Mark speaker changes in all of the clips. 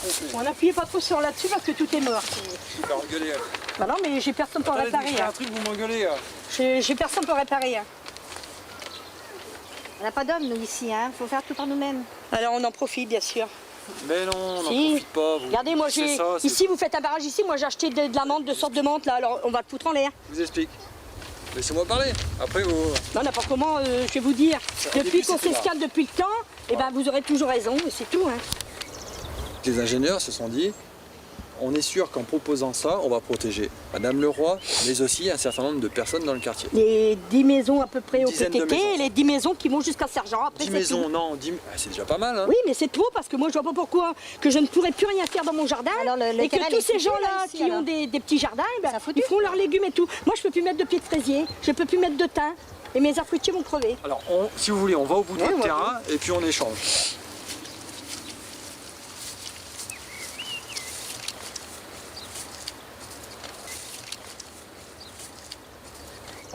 Speaker 1: fait.
Speaker 2: On n'appuyez pas trop sur là-dessus parce que tout est mort.
Speaker 1: Je vais faire engueuler.
Speaker 2: Bah non, mais j'ai personne pour
Speaker 1: Attendez,
Speaker 2: réparer.
Speaker 1: je fais un truc, vous m'engueulez.
Speaker 2: J'ai personne pour réparer.
Speaker 3: On n'a pas d'hommes, nous, ici, hein. Faut faire tout par nous-mêmes.
Speaker 2: Alors on en profite, bien sûr.
Speaker 1: Mais non, on n'en
Speaker 2: Si.
Speaker 1: profite pas. Vous.
Speaker 2: Regardez, moi
Speaker 1: C'est
Speaker 2: j'ai.
Speaker 1: ça, c'est-
Speaker 2: Ici, vous faites un barrage ici. Moi j'ai acheté de la menthe, de sorte de menthe là. Alors on va le foutre en l'air.
Speaker 1: Je vous explique. Laissez-moi parler. Après, vous...
Speaker 2: Non, n'importe comment, je vais vous dire.
Speaker 1: Au
Speaker 2: Depuis
Speaker 1: début,
Speaker 2: qu'on
Speaker 1: c'était
Speaker 2: s'escale depuis le temps, eh ben, vous aurez toujours raison, et c'est tout. Hein.
Speaker 1: Les ingénieurs se sont dit, on est sûr qu'en proposant ça, on va protéger Madame Leroy, mais aussi un certain nombre de personnes dans le quartier.
Speaker 2: Les 10 maisons à peu près au
Speaker 1: Dizaine de
Speaker 2: PTT,
Speaker 1: maisons.
Speaker 2: et les 10 maisons qui vont jusqu'à Sergent. Après,
Speaker 1: 10
Speaker 2: c'est
Speaker 1: maisons,
Speaker 2: tout.
Speaker 1: non, 10... ah, c'est déjà pas mal. Hein.
Speaker 2: Oui, mais c'est trop parce que moi je vois pas pourquoi que je ne pourrais plus rien faire dans mon jardin.
Speaker 3: Alors, le
Speaker 2: et
Speaker 3: terrain,
Speaker 2: que
Speaker 3: il est
Speaker 2: tous ces
Speaker 3: foutu,
Speaker 2: gens-là
Speaker 3: là, ici,
Speaker 2: qui
Speaker 3: alors.
Speaker 2: ont des petits jardins, eh ben,
Speaker 3: Ça a foutu.
Speaker 2: ils font leurs légumes et tout. Moi je peux plus mettre de pieds de fraisier, je peux plus mettre de thym et mes arbres fruitiers vont crever.
Speaker 1: Alors, si vous voulez, on va au bout de
Speaker 2: Ouais,
Speaker 1: votre
Speaker 2: on va
Speaker 1: terrain et puis on échange.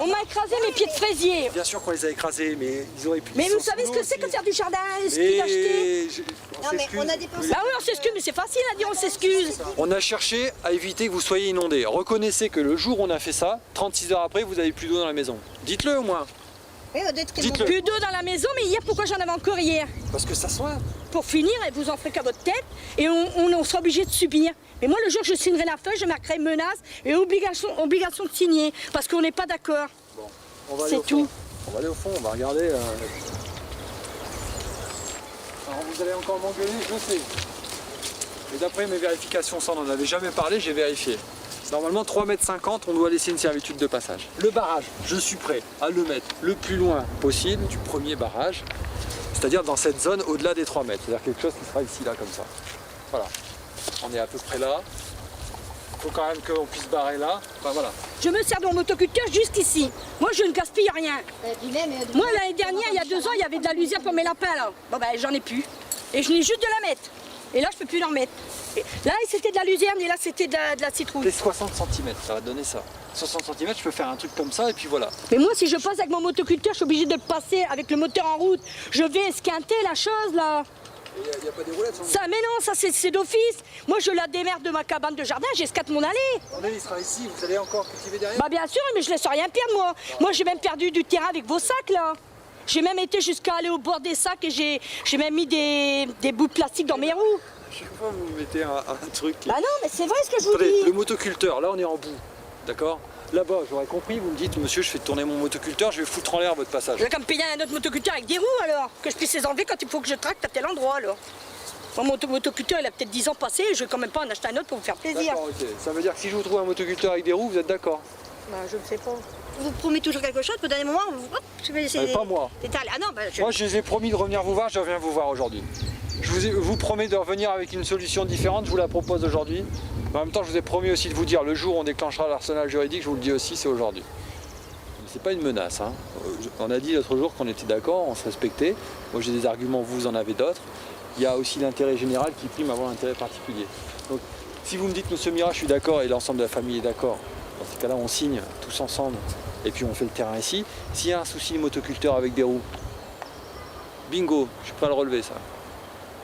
Speaker 2: On m'a écrasé mes pieds de fraisier.
Speaker 1: Bien sûr qu'on les a écrasés, mais ils auraient pu...
Speaker 2: Mais
Speaker 1: ils
Speaker 2: vous
Speaker 1: sont
Speaker 2: savez ce
Speaker 1: sous
Speaker 2: que
Speaker 1: l'eau
Speaker 2: c'est que
Speaker 1: aussi.
Speaker 2: faire du jardin, ce qu'il a acheté.
Speaker 3: Non, mais on a dépensé.
Speaker 2: Bah oui, on s'excuse, mais c'est facile à dire on s'excuse.
Speaker 1: On a cherché à éviter que vous soyez inondés. Reconnaissez que le jour où on a fait ça, 36 heures après, vous n'avez plus d'eau dans la maison. Dites-le au moins,
Speaker 3: Oui, Odette, qui est
Speaker 1: Dites-le.
Speaker 2: Plus d'eau dans la maison, mais hier, pourquoi j'en avais encore hier?
Speaker 1: parce que ça soigne.
Speaker 2: Pour finir, et vous en ferez qu'à votre tête, et on sera obligé de subir. Mais moi, le jour où je signerai la feuille, je marquerai menace et obligation de signer, parce qu'on n'est pas d'accord.
Speaker 1: Bon, on va aller
Speaker 2: C'est
Speaker 1: au fond.
Speaker 2: tout.
Speaker 1: On va aller au fond, on va regarder. Alors vous allez encore m'engueuler, je sais. Mais d'après mes vérifications, ça on n'en avait jamais parlé, j'ai vérifié. Normalement 3,50 m, on doit laisser une servitude de passage. Le barrage, je suis prêt à le mettre le plus loin possible du premier barrage, c'est-à-dire dans cette zone au-delà des 3 mètres. C'est-à-dire quelque chose qui sera ici, là, comme ça. Voilà. On est à peu près là. Il faut quand même qu'on puisse barrer là. Enfin voilà.
Speaker 2: Je me sers de mon motoculteur jusqu'ici. Moi, je ne gaspille rien. Moi, l'année dernière, il y a 2 ans, il y avait de la luzerne pour mes lapins, là. Bon, ben, j'en ai plus. Et je n'ai juste de la mettre. Et là, je peux plus en mettre. Et là, c'était de la luzerne, et là, c'était de la citrouille.
Speaker 1: Les 60 cm, ça va donner ça. 60 cm, je peux faire un truc comme ça et puis voilà.
Speaker 2: Mais moi, si je passe avec mon motoculteur, je suis obligée de passer avec le moteur en route. Je vais esquinter la chose, là.
Speaker 1: Il n'y a pas des roulettes,
Speaker 2: Ça, mais non, ça, c'est d'office. Moi, je la démerde de ma cabane de jardin, j'esquinte mon allée.
Speaker 1: Attendez, il sera ici, vous allez encore cultiver derrière.
Speaker 2: Bah, bien sûr, mais je laisse rien perdre, moi. Moi, j'ai même perdu du terrain avec vos sacs, là. J'ai même été jusqu'à aller au bord des sacs et j'ai même mis des bouts de plastique dans mes roues.
Speaker 1: Chaque fois, vous mettez un truc.
Speaker 2: Bah non, mais c'est vrai ce que je vous
Speaker 1: Attendez,
Speaker 2: dis.
Speaker 1: le motoculteur, là on est en bout, d'accord? Là-bas, j'aurais compris, vous me dites, monsieur, je fais tourner mon motoculteur, je vais foutre en l'air votre passage.
Speaker 2: Je vais comme payer un autre motoculteur avec des roues, alors. Que je puisse les enlever quand il faut que je tracte à tel endroit, alors. Moi, mon motoculteur, il a peut-être 10 ans passé, je vais quand même pas en acheter un autre pour vous faire plaisir.
Speaker 1: D'accord, ok. Ça veut dire que si je vous trouve un motoculteur avec des roues, vous êtes d'accord?
Speaker 2: Bah, je ne sais pas.
Speaker 3: Vous promettez toujours quelque chose, puis au dernier moment, hop, je vais essayer.
Speaker 1: Pas moi.
Speaker 3: Ah non, bah,
Speaker 1: Moi, je les ai promis de revenir vous voir, je reviens vous voir aujourd'hui. Je vous promets de revenir avec une solution différente, je vous la propose aujourd'hui. En même temps, je vous ai promis aussi de vous dire, le jour où on déclenchera l'arsenal juridique, je vous le dis aussi, c'est aujourd'hui. C'est pas une menace. Hein. On a dit l'autre jour qu'on était d'accord, on se respectait. Moi, j'ai des arguments, vous en avez d'autres. Il y a aussi l'intérêt général qui prime avant l'intérêt particulier. Donc, si vous me dites, monsieur Mira, je suis d'accord et l'ensemble de la famille est d'accord, dans ces cas-là, on signe tous ensemble et puis on fait le terrain ici. S'il y a un souci de motoculteur avec des roues, bingo, je suis prêt à le relever, ça.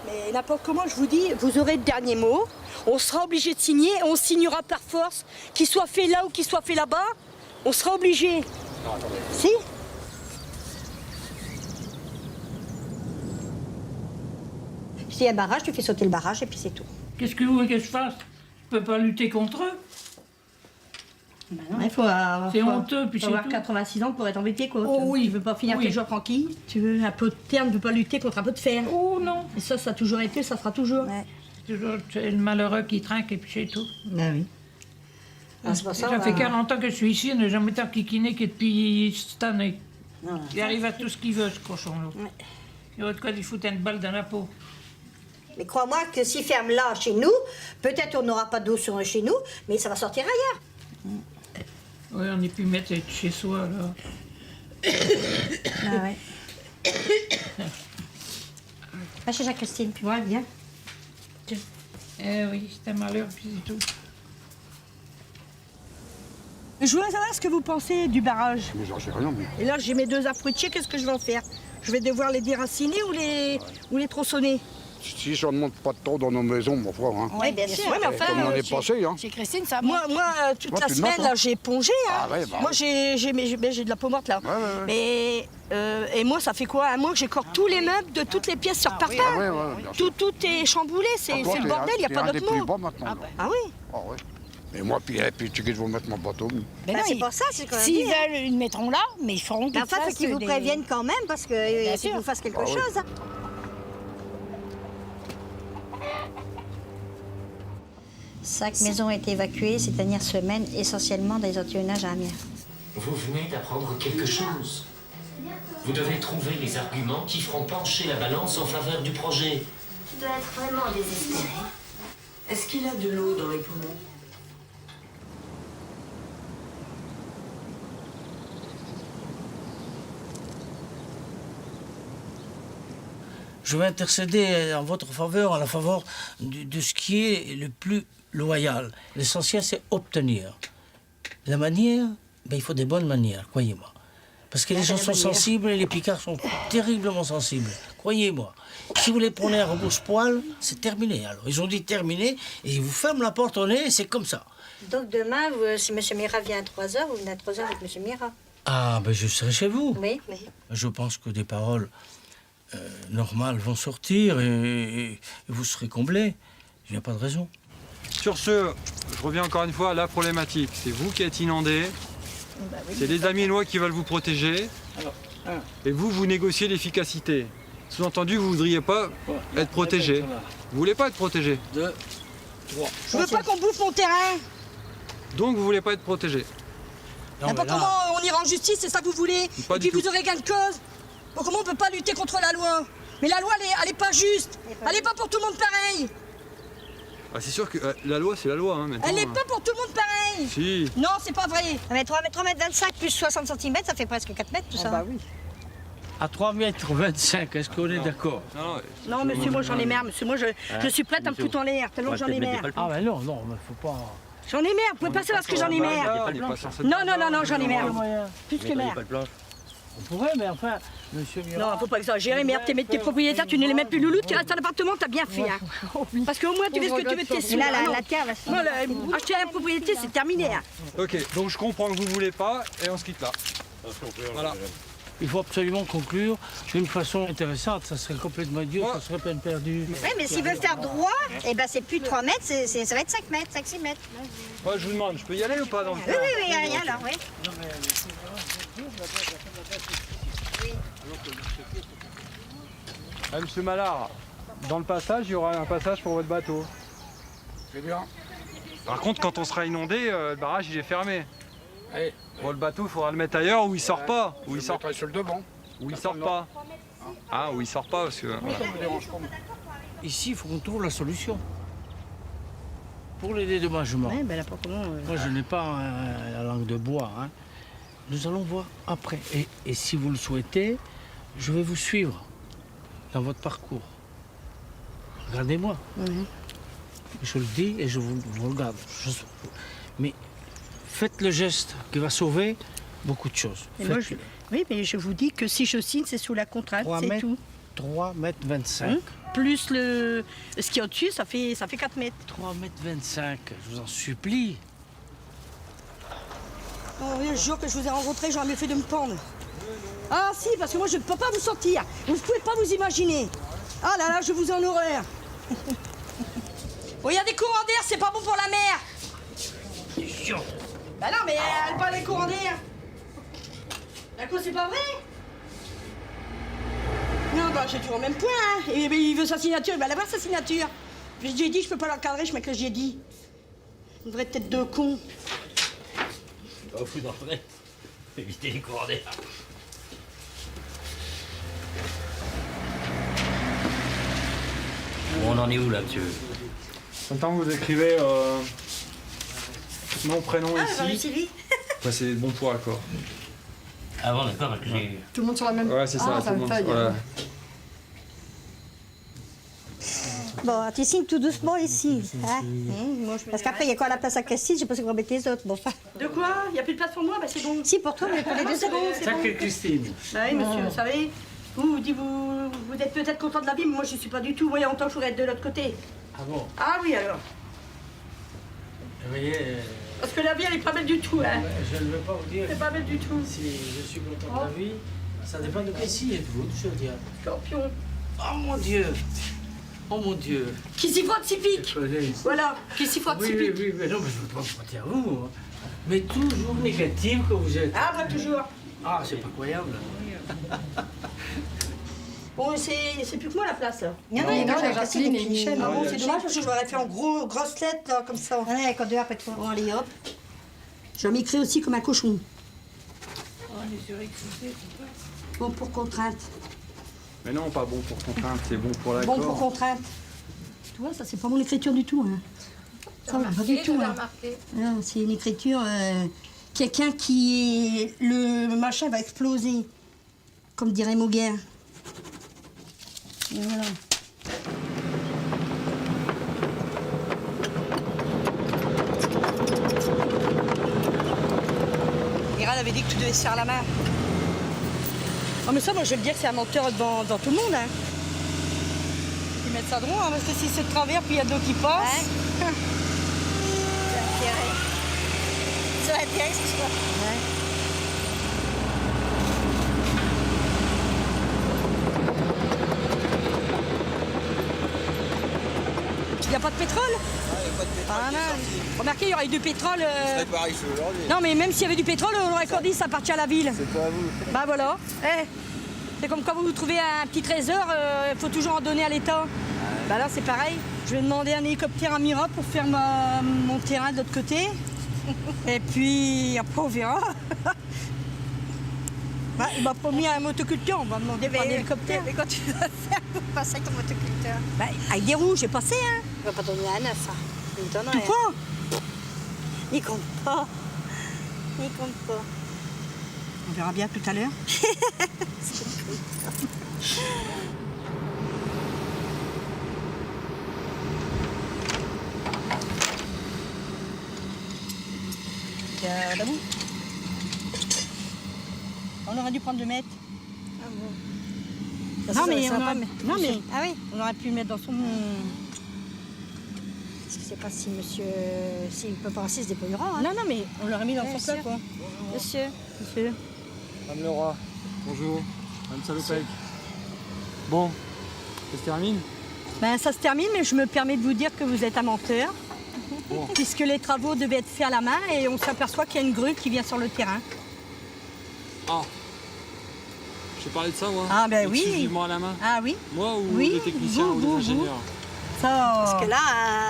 Speaker 2: Mais n'importe comment, je vous dis, vous aurez le dernier mot. On sera obligé de signer, on signera par force, qu'il soit fait là ou qu'il soit fait là-bas. On sera obligé.
Speaker 1: Non, attendez.
Speaker 2: Si?
Speaker 3: S'il y a un barrage, tu fais sauter le barrage et puis c'est tout.
Speaker 4: Qu'est-ce que vous voulez que je fasse? Je peux pas lutter contre eux.
Speaker 2: Il faut avoir,
Speaker 4: C'est honteux, puis
Speaker 2: faut
Speaker 4: c'est
Speaker 2: avoir
Speaker 4: tout.
Speaker 2: 86 ans pour être embêté, quoi.
Speaker 4: Oh oui.
Speaker 2: Tu veux pas finir
Speaker 4: Oui.
Speaker 2: tes jours tranquille. Tu veux un peu de terre, tu veux pas lutter contre un peu de fer.
Speaker 4: Oh non.
Speaker 2: Et ça a toujours été, ça sera toujours.
Speaker 3: Ouais.
Speaker 4: Toujours c'est le malheureux qui trinque et puis c'est tout.
Speaker 3: Ah oui. Ah, c'est pour ça,
Speaker 4: Ça
Speaker 3: on
Speaker 4: fait
Speaker 3: va-
Speaker 4: 40 ans que je suis ici, on n'a jamais tant kikiné que depuis cette année.
Speaker 3: Non.
Speaker 4: Il arrive à tout ce qu'il veut, ce cochon-là.
Speaker 3: Ouais.
Speaker 4: Il y a de quoi lui foutre une balle dans la peau.
Speaker 3: Mais crois-moi que s'il ferme là, chez nous, peut-être on n'aura pas d'eau chez nous, mais ça va sortir ailleurs.
Speaker 4: Oui, on n'est plus maître chez soi, là.
Speaker 3: Ah ouais. Va chez Jacques-Christine, puis moi, viens.
Speaker 4: Eh oui, c'est un malheur, puis c'est tout.
Speaker 2: Je voudrais savoir ce que vous pensez du barrage.
Speaker 5: Mais j'en sais rien, mais
Speaker 2: Et là, j'ai mes 2 arbres fruitiers, qu'est-ce que je vais en faire? Je vais devoir les déraciner ou les tronçonner?
Speaker 5: si ça ne monte pas trop dans nos maisons, ma foi. Hein.
Speaker 3: Oui, bien sûr.
Speaker 2: Ouais, mais enfin,
Speaker 5: Comme on est passé, hein.
Speaker 6: Chez Christine, ça
Speaker 2: Moi, toute
Speaker 5: Toi,
Speaker 2: la
Speaker 5: tu le
Speaker 2: semaine,
Speaker 5: notes, hein.
Speaker 2: là, j'ai épongé. Hein.
Speaker 5: Ah ouais, bah
Speaker 2: moi,
Speaker 5: ouais.
Speaker 2: j'ai de la peau morte, là.
Speaker 5: Ouais, ouais, ouais.
Speaker 2: Et moi, ça fait quoi? Un mois que j'écore tous les meubles de toutes les pièces sur parterre.
Speaker 5: Ah ouais, ouais, bien sûr.
Speaker 2: Tout est chamboulé, c'est
Speaker 5: Toi,
Speaker 2: le
Speaker 5: t'es
Speaker 2: bordel, il n'y a
Speaker 5: t'es
Speaker 2: pas
Speaker 5: un des
Speaker 2: d'autre
Speaker 5: plus
Speaker 2: mot.
Speaker 5: bas maintenant. là.
Speaker 2: Ah oui.
Speaker 5: Ah ouais. Et moi, puis tu sais que je vais mettre mon bateau.
Speaker 6: Ben non,
Speaker 3: C'est pour ça, c'est ce qu'on a
Speaker 6: S'ils
Speaker 3: dit, hein.
Speaker 6: veulent, ils le mettront là, mais ils feront
Speaker 3: Mais
Speaker 6: qu'ils
Speaker 3: enfin, il faut qu'ils vous préviennent quand même, parce que
Speaker 6: Bien
Speaker 3: qu'ils
Speaker 6: sûr.
Speaker 3: vous fassent quelque
Speaker 5: Ah oui.
Speaker 3: chose. hein. Cinq maisons ont été évacuées ces dernières semaines, essentiellement dans les anti-onnages à Amiens.
Speaker 7: Vous venez d'apprendre quelque chose. Vous devez trouver les arguments qui feront pencher la balance en faveur du projet.
Speaker 8: Tu dois être vraiment désespéré.
Speaker 9: Est-ce qu'il a de l'eau dans les poumons?
Speaker 10: Je vais intercéder en votre faveur, en la faveur de ce qui est le plus loyal. L'essentiel, c'est obtenir. La manière, ben, il faut des bonnes manières, croyez-moi. Parce que les gens sont sensibles et les picards sont terriblement sensibles. Croyez-moi. Si vous les prenez à rebouche-poil, c'est terminé. Alors, ils ont dit terminé et ils vous ferment la porte au nez et c'est comme ça.
Speaker 3: Donc demain, si M. Mira vient à 3h, vous venez à 3h avec M. Mira.
Speaker 10: Ah, ben je serai chez vous.
Speaker 3: Oui, oui.
Speaker 10: Je pense que des paroles normales vont sortir et vous serez comblés. Il n'y a pas de raison.
Speaker 1: Sur ce, je reviens encore une fois à la problématique. C'est vous qui êtes inondés. C'est les Amiénois qui veulent vous protéger. Et vous négociez l'efficacité. Sous-entendu, vous ne voudriez pas être protégé. Vous voulez pas être protégé.
Speaker 10: 2, 3.
Speaker 2: Je veux pas qu'on bouffe mon terrain.
Speaker 1: Donc vous voulez pas être protégé.
Speaker 2: N'importe comment on ira en justice, c'est ça que vous voulez.
Speaker 1: Pas
Speaker 2: Et
Speaker 1: du
Speaker 2: puis
Speaker 1: tout.
Speaker 2: vous aurez gain de cause. Bon, comment on peut pas lutter contre la loi? Mais la loi, elle est pas juste. Elle est pas pour tout le monde pareil.
Speaker 1: Ah, c'est sûr que la loi, c'est la loi. Hein, maintenant.
Speaker 2: Elle est pas pour tout le monde pareil.
Speaker 1: Si.
Speaker 2: Non, c'est pas vrai.
Speaker 3: Mais 3,25 m plus 60 cm, ça fait presque 4 mètres tout ça.
Speaker 2: oui.
Speaker 10: À 3,25 m, est-ce qu'on est d'accord?
Speaker 1: Non,
Speaker 2: Non, monsieur, moi j'en ai marre. Monsieur, moi je suis prête à me foutre en l'air. Tellement que j'en ai marre.
Speaker 10: Ah ben non, non, mais faut pas...
Speaker 2: J'en ai marre. Vous pouvez passer parce que j'en ai marre. Non, j'en ai marre. Plus que marre.
Speaker 10: On pourrait, mais enfin, monsieur Mira...
Speaker 2: Non, faut pas exagérer, merde, tes propriétaires, tu ne les mets plus loulou, tu restes en appartement, t'as bien fait. Hein. Parce qu'au moins tu fais ce que tu veux de tes sous.
Speaker 3: Là,
Speaker 2: Ah non.
Speaker 3: la terre va se
Speaker 2: Moi, acheter la propriété, c'est terminé. Hein.
Speaker 1: Ok, donc je comprends que vous voulez pas et on se quitte là. Voilà.
Speaker 10: Il faut absolument conclure d'une façon intéressante. Ça serait complètement idiot, ça serait peine perdue.
Speaker 3: Oui, mais s'il veut faire droit, eh ben c'est plus 3 mètres, ça va être 5 mètres, 5-6 mètres.
Speaker 1: Moi, je vous demande, je peux y aller ou pas dans le
Speaker 3: Oui, il n'y a rien alors, oui.
Speaker 1: Monsieur Mallard, dans le passage, il y aura un passage pour votre bateau.
Speaker 5: C'est bien.
Speaker 1: Par contre, quand on sera inondé, le barrage il est fermé.
Speaker 5: Allez.
Speaker 1: Bon, le bateau, il faudra le mettre ailleurs où il sort pas. Où il sort,
Speaker 5: sur le devant.
Speaker 1: où il sort pas. Ah, où il sort pas parce que. Voilà.
Speaker 5: Ça me dérange pas.
Speaker 10: Ici, il faut qu'on trouve la solution. Pour les dédommagements.
Speaker 2: Ouais, ben là, pas comment.
Speaker 10: Moi, je n'ai pas la langue de bois. Hein. Nous allons voir après. Et si vous le souhaitez, je vais vous suivre dans votre parcours. Regardez-moi. Je le dis et je vous regarde. Mais faites le geste qui va sauver beaucoup de choses.
Speaker 2: Oui, mais je vous dis que si je signe, c'est sous la contrainte,
Speaker 10: 3
Speaker 2: c'est
Speaker 10: mètres,
Speaker 2: tout.
Speaker 10: 3,25 m.
Speaker 2: Plus ce qu'il y a au-dessus, ça fait 4 mètres.
Speaker 10: 3,25 m, je vous en supplie.
Speaker 2: Oh, le jour que je vous ai rencontré, j'aurais mieux fait de me pendre. Ah si, parce que moi je ne peux pas vous sortir. Vous ne pouvez pas vous imaginer. Ah là là, je vous ai en horreur. Bon, il y a des courants d'air, c'est pas bon pour la mer. Bah non, mais elle parle des courants d'air. D'accord, c'est pas vrai? Non, bah j'ai toujours le même point, hein. Et il veut sa signature, il va l'avoir sa signature. J'ai dit, je peux pas l'encadrer, je mets que j'ai dit. Une vraie tête de con.
Speaker 7: Pas fou d'entrer. Éviter les courants d'air. On en est où là, monsieur?
Speaker 1: Maintenant, vous écrivez nom, prénom ici.
Speaker 3: Sylvie.
Speaker 1: Ouais, c'est bon pour accord.
Speaker 7: Ah bon, d'accord, j'ai...
Speaker 9: Tout le monde sur la même.
Speaker 1: Ouais, c'est ça. tout le monde. Voilà.
Speaker 3: Bon, tu signes tout doucement ici. Hein? Parce qu'après, il y a quoi à la place à Christine, je sais pas ce qu'on va mettre les autres. Bon, enfin.
Speaker 2: De quoi? Il n'y a plus de place pour moi? Bah c'est bon.
Speaker 3: Si, pour toi, mais pour les deux, c'est bon.
Speaker 2: C'est bon.
Speaker 10: Christine.
Speaker 2: Bah oui, monsieur, vous savez, vous vous êtes peut-être content de la vie, mais moi je suis pas du tout. Moi, il y a longtemps que je voudrais être de l'autre côté.
Speaker 10: Ah bon?
Speaker 2: Ah oui, alors.
Speaker 10: Vous voyez,
Speaker 2: Parce que la vie, elle est pas belle du tout, hein.
Speaker 10: je ne veux pas vous dire
Speaker 2: C'est pas belle du tout.
Speaker 10: si je suis content de la vie. Ça dépend de quel signe êtes-vous, je veux dire.
Speaker 2: Scorpion.
Speaker 10: Oh mon Dieu! Oh mon Dieu!
Speaker 2: Qui s'y frotte, s'y pique. Voilà, qui s'y frotte,
Speaker 10: Oui,
Speaker 2: s'y
Speaker 10: oui,
Speaker 2: pique.
Speaker 10: oui, mais non, mais je ne veux pas me frotter à vous. Hein. Mais toujours négatif que vous êtes.
Speaker 2: Ah, bah toujours.
Speaker 10: Ah, c'est pas croyable.
Speaker 2: Bon, c'est plus que moi la place.
Speaker 3: Il y en a,
Speaker 2: Non,
Speaker 3: j'ai
Speaker 2: Jacqueline et Michel.
Speaker 3: Ah bon, c'est dommage parce que je l'aurais fait en grosses lettres, là, comme ça. Ouais, quand deux après toi. Bon, allez, hop.
Speaker 2: Je m'écris aussi comme un cochon.
Speaker 4: On est surécouté, c'est pas.
Speaker 2: Bon pour contrainte.
Speaker 1: Mais non, pas bon pour contrainte, c'est bon pour l'accord.
Speaker 2: Bon pour contrainte. Tu vois, ça c'est pas mon écriture du tout. Hein. Ça, pas du tout. Hein. Non, c'est une écriture. Quelqu'un qui. Le machin va exploser. Comme dirait Mauguer. Et voilà. Iran avait dit que tu devais se faire la main. Oh mais ça, moi je veux le dire que c'est un menteur devant tout le monde. Hein. Ils mettent ça droit, hein, parce que si c'est de travers puis il y a d'autres qui passent.
Speaker 3: Ouais. Ça a intérêt, c'est quoi?
Speaker 2: Ouais. Il n'y a pas de pétrole? Ah, non. Remarquez, il y aurait eu du pétrole.
Speaker 1: C'est pareil aujourd'hui.
Speaker 2: Non, mais même s'il y avait du pétrole, on aurait encore dit ça appartient à la ville.
Speaker 1: C'est pas à vous.
Speaker 2: Bah voilà. Eh, c'est comme quand vous trouvez un petit trésor, il faut toujours en donner à l'État. Bah là, c'est pareil. Je vais demander un hélicoptère à Mira pour faire mon terrain de l'autre côté. Et puis, après, on verra. Bah, il m'a promis un motoculteur, on va demander pour un hélicoptère.
Speaker 3: Mais quand tu vas faire pour passer avec ton motoculteur?
Speaker 2: Bah, avec des roues, j'ai passé, hein.
Speaker 3: Il va pas donner un neuf, ça. Il me donne
Speaker 2: Tu
Speaker 3: rien.
Speaker 2: crois?
Speaker 3: Il compte pas. Il compte pas.
Speaker 2: On verra bien tout à l'heure. On aurait dû prendre 2 mètres.
Speaker 3: Ah bon.
Speaker 2: Non, mais,
Speaker 3: ça
Speaker 2: on
Speaker 3: va
Speaker 2: aurait...
Speaker 3: pas,
Speaker 2: non, mais
Speaker 3: Ah oui.
Speaker 2: on aurait pu le mettre dans son...
Speaker 3: Parce que c'est pas si monsieur... S'il peut pas rester, se débrouillera. Hein.
Speaker 2: Non, non, mais on l'aurait mis dans son plat,
Speaker 3: sûr.
Speaker 2: quoi.
Speaker 3: Monsieur.
Speaker 2: Monsieur.
Speaker 1: Madame Leroy, bonjour. Madame Salopec. Bon, ça se termine?
Speaker 2: Ben, ça se termine, mais je me permets de vous dire que vous êtes un menteur.
Speaker 1: Bon.
Speaker 2: Puisque les travaux devaient être faits à la main et on s'aperçoit qu'il y a une grue qui vient sur le terrain.
Speaker 1: Ah, j'ai parlé de ça, moi.
Speaker 2: Ah, ben oui.
Speaker 1: Exclusivement à la main.
Speaker 2: Ah oui.
Speaker 1: Moi ou
Speaker 2: Oui,
Speaker 1: les techniciens
Speaker 2: vous,
Speaker 1: ou
Speaker 2: vous,
Speaker 1: les ingénieurs?
Speaker 2: Ça...
Speaker 3: Parce que là,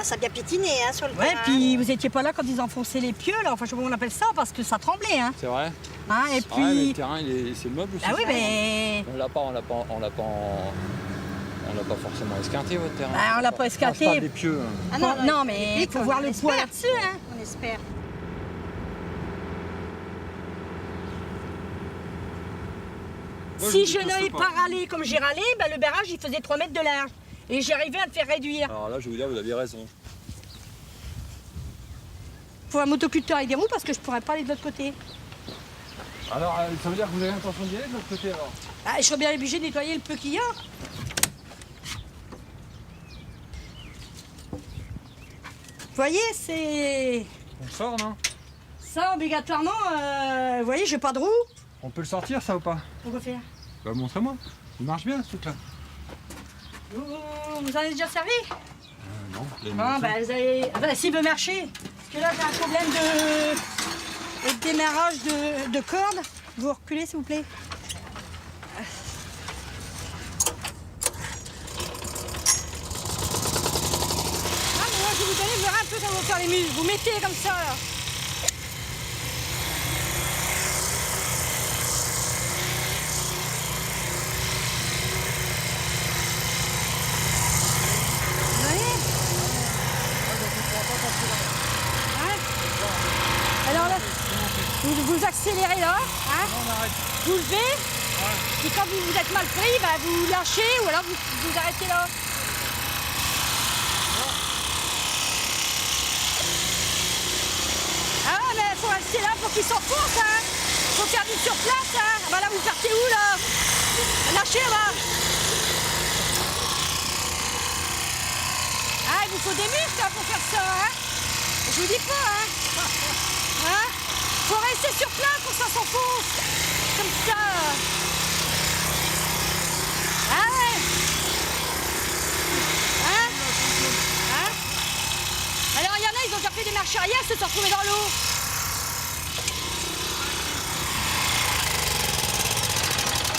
Speaker 3: ça a bien pétiné hein, sur le
Speaker 2: Ouais,
Speaker 3: terrain.
Speaker 2: puis vous étiez pas là quand ils enfonçaient les pieux, là. Enfin, je sais pas comment on appelle ça, parce que ça tremblait, hein.
Speaker 1: C'est vrai?
Speaker 2: Hein, et
Speaker 1: Ouais, mais
Speaker 2: puis...
Speaker 1: le terrain, c'est le meuble aussi.
Speaker 2: Ah oui, mais...
Speaker 1: On l'a pas forcément esquinté, votre terrain.
Speaker 2: Ah, on l'a pas
Speaker 1: Ah,
Speaker 2: esquinté.
Speaker 1: je parle des pieux. Hein.
Speaker 3: Ah
Speaker 2: Non, mais il faut voir le poids là-dessus, hein.
Speaker 3: On espère.
Speaker 1: Moi,
Speaker 2: Si
Speaker 1: je
Speaker 2: je
Speaker 1: vous
Speaker 2: n'avais
Speaker 1: déteste
Speaker 2: pas râlé comme j'ai râlé, ben, le barrage, il faisait 3 mètres de large. Et j'ai arrivé à le faire réduire.
Speaker 1: Alors là, je vais vous dire, vous aviez raison.
Speaker 2: Faut un motoculteur avec des roues parce que je pourrais pas aller de l'autre côté.
Speaker 1: Alors, ça veut dire que vous avez l'intention d'y aller de l'autre côté, alors?
Speaker 2: Ah, je serais bien obligé de nettoyer le peu qu'il y a. Vous voyez, c'est...
Speaker 1: On le sort, non?
Speaker 2: Ça, obligatoirement, vous voyez, j'ai pas de roue.
Speaker 1: On peut le sortir, ça, ou pas?
Speaker 2: Pourquoi faire?
Speaker 1: Bah, montrez-moi. Il marche bien, ce truc-là.
Speaker 2: Vous en avez déjà servi?
Speaker 1: Non, vous avez
Speaker 2: Bon,
Speaker 1: montré.
Speaker 2: ben, vous allez... Ah, ben, s'il veut marcher. Parce que là, j'ai un problème de démarrage de corde. Vous reculez, s'il vous plaît. Ah, mais moi, je vais vous donner, vous verrez un peu comment faire les muscles. Vous mettez comme ça, là. Vous voyez? Hein? Alors là, vous accélérez là, hein? Vous levez, et quand vous êtes mal pris, bah, vous lâchez ou alors vous arrêtez là. Ah ouais, mais faut rester là pour qu'il s'enfonce, hein? Faut faire vite sur place, hein? Bah là, vous partez où là? Lâchez là-bas. il vous faut des muscles hein, pour faire ça, hein. Je vous dis pas, hein. Hein? Faut rester sur place pour ça s'enfonce. Comme ça. Ah ouais. Hein? Hein? Alors il y en a, ils ont déjà fait des marches arrière, se sont retrouvés dans l'eau.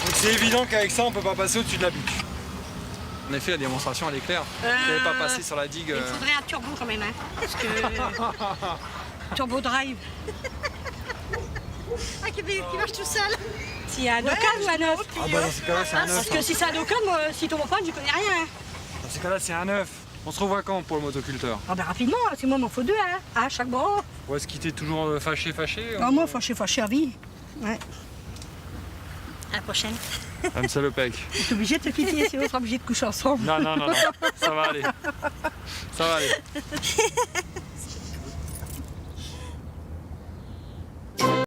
Speaker 1: Donc c'est évident qu'avec ça, on peut pas passer au-dessus de la butte. En effet, la démonstration, elle est claire. Vous n'avez pas passé sur la digue.
Speaker 2: Il faudrait un turbo quand même, hein. Parce que... turbo drive.
Speaker 3: Ah, qui marche tout seul.
Speaker 2: S'il y a un Docan ou un 9.
Speaker 1: Ah bah dans ce cas-là, c'est un 9.
Speaker 2: Parce que si c'est un Docan, moi, s'il tombe en panne, je connais rien. Hein.
Speaker 1: Dans ce cas-là, c'est un 9. On se revoit quand pour le motoculteur?
Speaker 2: Ah ben rapidement, c'est moi, il m'en faut 2, hein. À chaque bras.
Speaker 1: Ou est-ce qu'il était toujours fâché?
Speaker 2: Ah moi, fâché à vie. Ouais. À la prochaine.
Speaker 1: Comme ça le pec.
Speaker 2: Je suis obligée de te quitter, sinon on sera obligé de coucher ensemble.
Speaker 1: Non, ça va aller. Ça va aller.